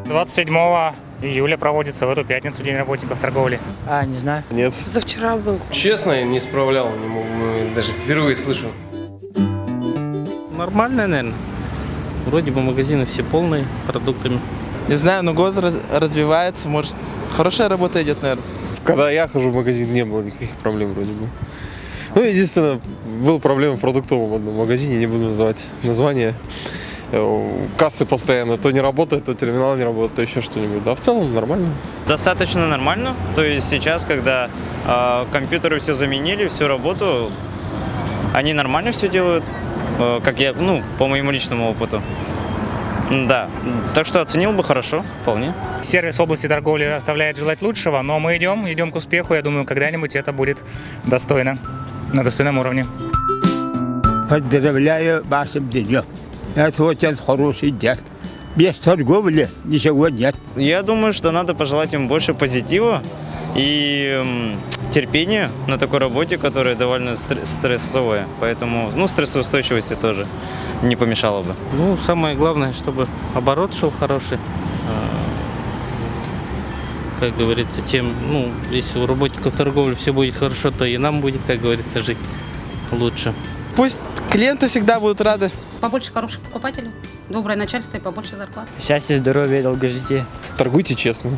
27 июля проводится в эту пятницу День работников торговли. Не знаю. Нет. Завчера был. Честно, не справлял, не могу, даже впервые слышу. Нормально, наверное. Вроде бы магазины все полные продуктами. Не знаю, но год развивается, может, хорошая работа идет, наверное. Когда я хожу в магазин, не было никаких проблем вроде бы. Ну, единственное, была проблема в продуктовом одном магазине, не буду называть название. Кассы постоянно то не работают, то терминал не работает, то еще что-нибудь. Да, в целом нормально. Достаточно нормально. То есть сейчас, когда компьютеры все заменили, всю работу, они нормально все делают, как я, по моему личному опыту. Да, так что оценил бы хорошо, вполне. Сервис в области торговли оставляет желать лучшего, но мы идем к успеху. Я думаю, когда-нибудь это будет достойно, на достойном уровне. Поздравляю вашим днем. Это очень хороший день. Без торговли ничего нет. Я думаю, что надо пожелать им больше позитива и терпения на такой работе, которая довольно стрессовая. Поэтому, стрессоустойчивости тоже не помешало бы. Самое главное, чтобы оборот шел хороший. Как говорится, если у работников торговли все будет хорошо, то и нам будет, как говорится, жить лучше. Пусть клиенты всегда будут рады. Побольше хороших покупателей, доброе начальство и побольше зарплат. Счастья, здоровья, долгожития. Торгуйте честно.